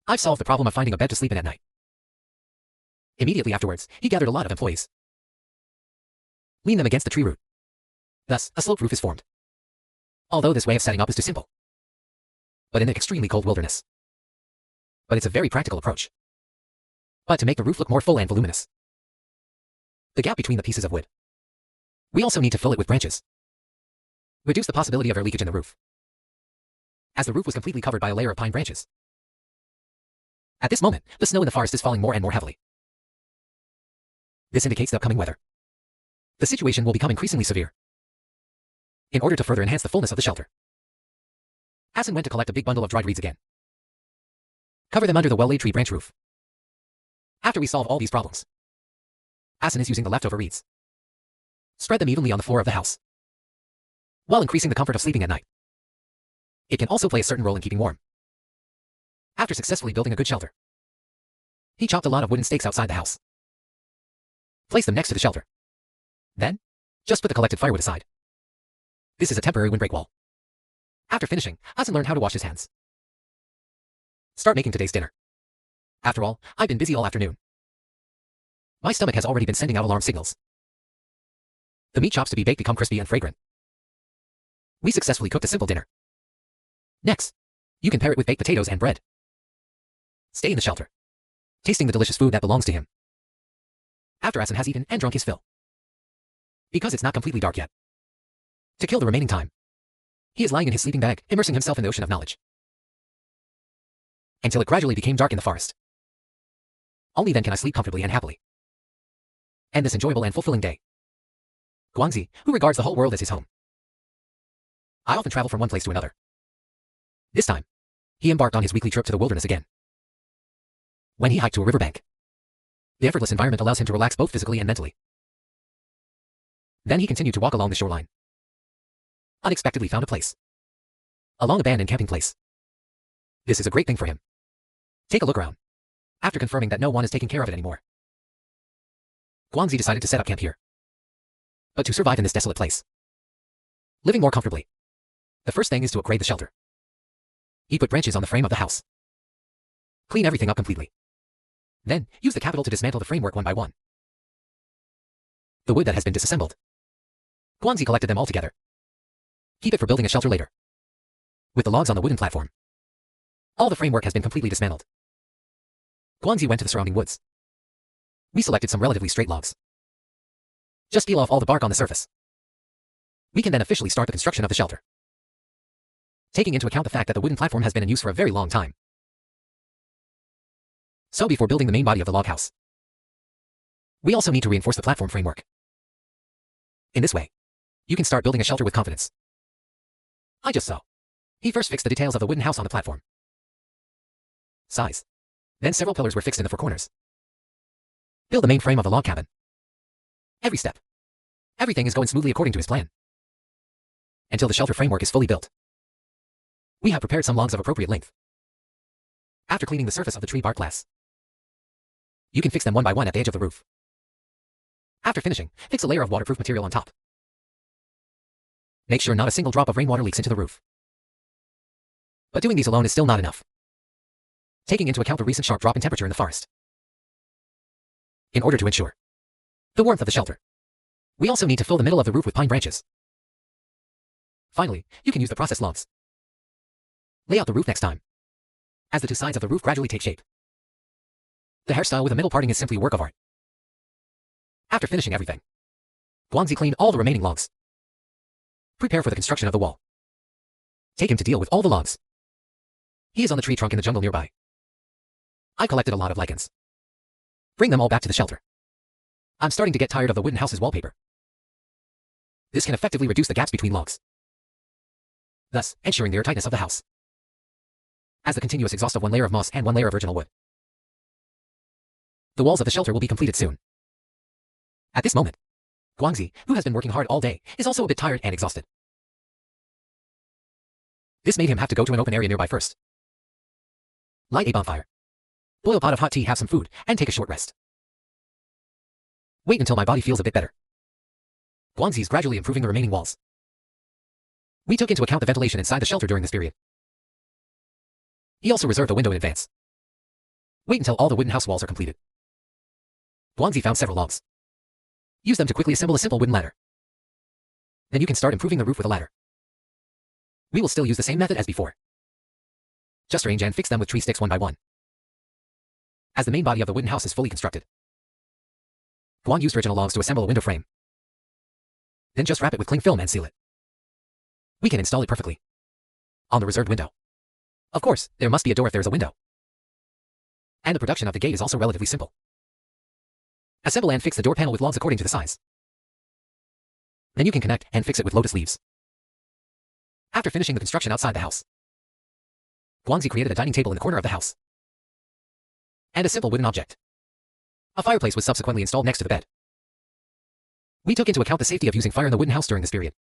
I've solved the problem of finding a bed to sleep in at night. Immediately afterwards, he gathered a lot of employees. Lean them against the tree root. Thus, a sloped roof is formed. Although this way of setting up is too simple. But in an extremely cold wilderness. But it's a very practical approach. But to make the roof look more full and voluminous, the gap between the pieces of wood, we also need to fill it with branches. Reduce the possibility of air leakage in the roof, as the roof was completely covered by a layer of pine branches. At this moment, the snow in the forest is falling more and more heavily. This indicates the upcoming weather. The situation will become increasingly severe. In order to further enhance the fullness of the shelter, Hassan went to collect a big bundle of dried reeds again. Cover them under the well-laid tree branch roof. After we solve all these problems, Hassan is using the leftover reeds. Spread them evenly on the floor of the house, while increasing the comfort of sleeping at night. It can also play a certain role in keeping warm. After successfully building a good shelter, he chopped a lot of wooden stakes outside the house. Place them next to the shelter. Then, just put the collected firewood aside. This is a temporary windbreak wall. After finishing, Hassan learned how to wash his hands. Start making today's dinner. After all, I've been busy all afternoon. My stomach has already been sending out alarm signals. The meat chops to be baked become crispy and fragrant. We successfully cooked a simple dinner. Next, you can pair it with baked potatoes and bread. Stay in the shelter, tasting the delicious food that belongs to him. After Hassan has eaten and drunk his fill, because it's not completely dark yet, to kill the remaining time, he is lying in his sleeping bag, immersing himself in the ocean of knowledge, until it gradually became dark in the forest. Only then can I sleep comfortably and happily. End this enjoyable and fulfilling day. Guangxi, who regards the whole world as his home. I often travel from one place to another. This time, he embarked on his weekly trip to the wilderness again. When he hiked to a riverbank, the effortless environment allows him to relax both physically and mentally. Then he continued to walk along the shoreline. Unexpectedly found a place. A long abandoned camping place. This is a great thing for him. Take a look around. After confirming that no one is taking care of it anymore, Guangxi decided to set up camp here. But to survive in this desolate place, living more comfortably, the first thing is to upgrade the shelter. He put branches on the frame of the house. Clean everything up completely. Then, use the capital to dismantle the framework one by one. The wood that has been disassembled, Guangxi collected them all together. Keep it for building a shelter later. With the logs on the wooden platform, all the framework has been completely dismantled. Guangxi went to the surrounding woods. We selected some relatively straight logs. Just peel off all the bark on the surface. We can then officially start the construction of the shelter. Taking into account the fact that the wooden platform has been in use for a very long time. So before building the main body of the log house, we also need to reinforce the platform framework. In this way, you can start building a shelter with confidence. I just saw. He first fixed the details of the wooden house on the platform. Size. Then several pillars were fixed in the four corners. Build the main frame of the log cabin. Every step. Everything is going smoothly according to his plan. Until the shelter framework is fully built. We have prepared some logs of appropriate length. After cleaning the surface of the tree bark glass, you can fix them one by one at the edge of the roof. After finishing, fix a layer of waterproof material on top. Make sure not a single drop of rainwater leaks into the roof. But doing these alone is still not enough. Taking into account the recent sharp drop in temperature in the forest. In order to ensure the warmth of the shelter, we also need to fill the middle of the roof with pine branches. Finally, you can use the processed logs. Lay out the roof next time, as the two sides of the roof gradually take shape. The hairstyle with a middle parting is simply a work of art. After finishing everything, Guangxi cleaned all the remaining logs. Prepare for the construction of the wall. Take him to deal with all the logs. He is on the tree trunk in the jungle nearby. I collected a lot of lichens. Bring them all back to the shelter. I'm starting to get tired of the wooden house's wallpaper. This can effectively reduce the gaps between logs, thus ensuring the airtightness of the house. As the continuous exhaust of one layer of moss and one layer of virginal wood, the walls of the shelter will be completed soon. At this moment, Guangxi, who has been working hard all day, is also a bit tired and exhausted. This made him have to go to an open area nearby first. Light a bonfire. Boil a pot of hot tea, have some food, and take a short rest. Wait until my body feels a bit better. Guangxi is gradually improving the remaining walls. We took into account the ventilation inside the shelter during this period. He also reserved a window in advance. Wait until all the wooden house walls are completed. Guangzi found several logs. Use them to quickly assemble a simple wooden ladder. Then you can start improving the roof with a ladder. We will still use the same method as before. Just arrange and fix them with tree sticks one by one. As the main body of the wooden house is fully constructed, Guang used original logs to assemble a window frame. Then just wrap it with cling film and seal it. We can install it perfectly on the reserved window. Of course, there must be a door if there is a window. And the production of the gate is also relatively simple. Assemble and fix the door panel with logs according to the size. Then you can connect and fix it with lotus leaves. After finishing the construction outside the house, Guangzi created a dining table in the corner of the house. And a simple wooden object. A fireplace was subsequently installed next to the bed. We took into account the safety of using fire in the wooden house during this period.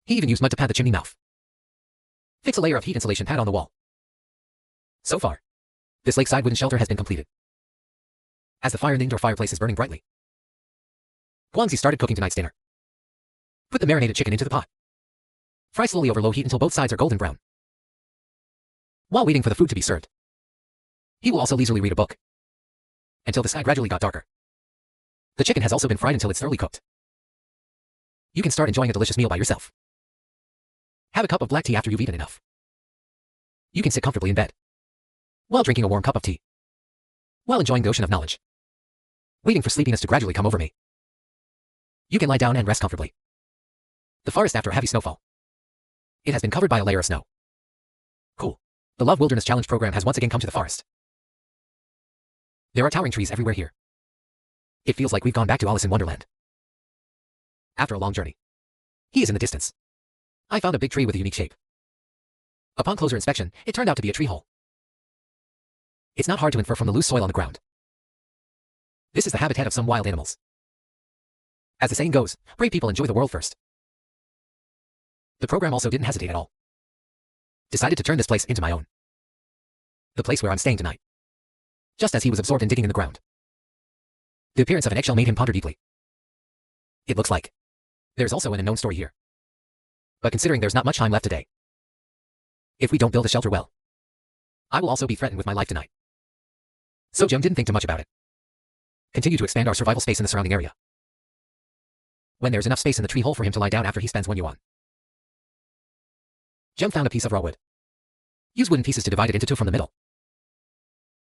He even used mud to pad the chimney mouth. Fix a layer of heat insulation pad on the wall. So far, this lakeside wooden shelter has been completed. As the fire in the indoor fireplace is burning brightly, Guangzi started cooking tonight's dinner. Put the marinated chicken into the pot. Fry slowly over low heat until both sides are golden brown. While waiting for the food to be served, he will also leisurely read a book until the sky gradually got darker. The chicken has also been fried until it's thoroughly cooked. You can start enjoying a delicious meal by yourself. Have a cup of black tea after you've eaten enough. You can sit comfortably in bed while drinking a warm cup of tea, while enjoying the ocean of knowledge, waiting for sleepiness to gradually come over me. You can lie down and rest comfortably. The forest after a heavy snowfall. It has been covered by a layer of snow. Cool. The Love Wilderness Challenge program has once again come to the forest. There are towering trees everywhere here. It feels like we've gone back to Alice in Wonderland. After a long journey, he is in the distance. I found a big tree with a unique shape. Upon closer inspection, it turned out to be a tree hole. It's not hard to infer from the loose soil on the ground. This is the habitat of some wild animals. As the saying goes, brave people enjoy the world first. The program also didn't hesitate at all. Decided to turn this place into my own. The place where I'm staying tonight. Just as he was absorbed in digging in the ground, the appearance of an eggshell made him ponder deeply. It looks like there's also an unknown story here. But considering there's not much time left today, if we don't build a shelter well, I will also be threatened with my life tonight. So Jim didn't think too much about it. Continue to expand our survival space in the surrounding area. When there's enough space in the tree hole for him to lie down after he spends one yuan. Jem found a piece of raw wood. Use wooden pieces to divide it into two from the middle.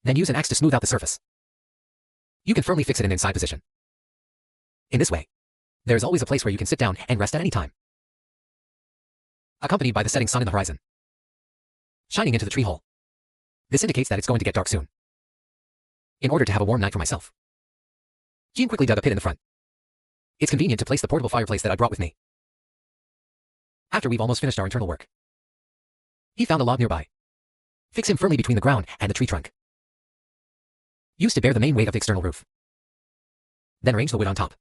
Then use an axe to smooth out the surface. You can firmly fix it in inside position. In this way, there is always a place where you can sit down and rest at any time. Accompanied by the setting sun in the horizon, shining into the tree hole. This indicates that it's going to get dark soon. In order to have a warm night for myself, Jean quickly dug a pit in the front. It's convenient to place the portable fireplace that I brought with me. After we've almost finished our internal work, he found a log nearby. Fix him firmly between the ground and the tree trunk. Used to bear the main weight of the external roof. Then arrange the wood on top.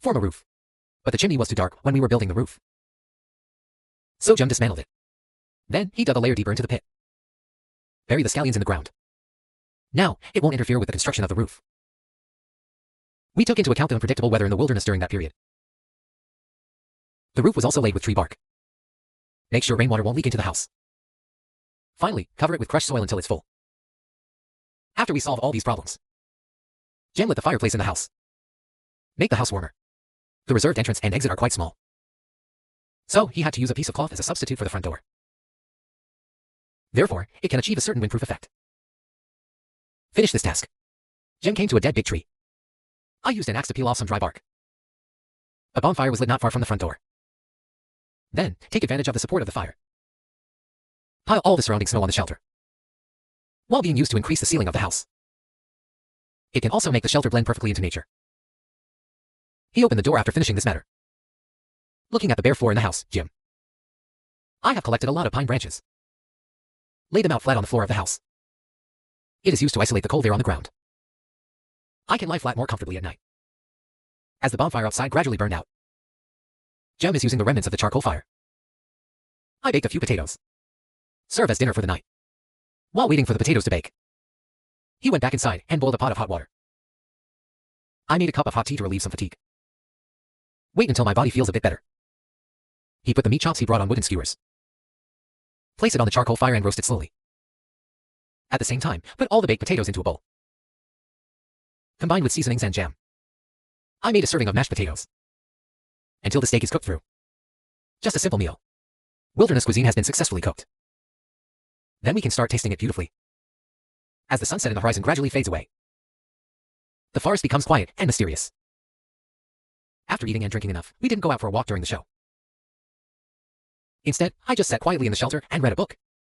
Form a roof. But the chimney was too dark when we were building the roof. So Jem dismantled it. Then he dug a layer deeper into the pit. Bury the scallions in the ground. Now, it won't interfere with the construction of the roof. We took into account the unpredictable weather in the wilderness during that period. The roof was also laid with tree bark. Make sure rainwater won't leak into the house. Finally, cover it with crushed soil until it's full. After we solve all these problems, Jem lit the fireplace in the house. Make the house warmer. The reserved entrance and exit are quite small. So he had to use a piece of cloth as a substitute for the front door. Therefore, it can achieve a certain windproof effect. Finish this task. Jem came to a dead big tree. I used an axe to peel off some dry bark. A bonfire was lit not far from the front door. Then, take advantage of the support of the fire. Pile all the surrounding snow on the shelter, while being used to increase the ceiling of the house. It can also make the shelter blend perfectly into nature. He opened the door after finishing this matter. Looking at the bare floor in the house, Jim. I have collected a lot of pine branches. Lay them out flat on the floor of the house. It is used to isolate the cold air on the ground. I can lie flat more comfortably at night. As the bonfire outside gradually burned out, Jem is using the remnants of the charcoal fire. I baked a few potatoes. Serve as dinner for the night. While waiting for the potatoes to bake, he went back inside and boiled a pot of hot water. I made a cup of hot tea to relieve some fatigue. Wait until my body feels a bit better. He put the meat chops he brought on wooden skewers. Place it on the charcoal fire and roast it slowly. At the same time, put all the baked potatoes into a bowl. Combined with seasonings and jam. I made a serving of mashed potatoes. Until the steak is cooked through. Just a simple meal. Wilderness cuisine has been successfully cooked. Then we can start tasting it beautifully. As the sunset in the horizon gradually fades away, the forest becomes quiet and mysterious. After eating and drinking enough, we didn't go out for a walk during the show. Instead, I just sat quietly in the shelter and read a book.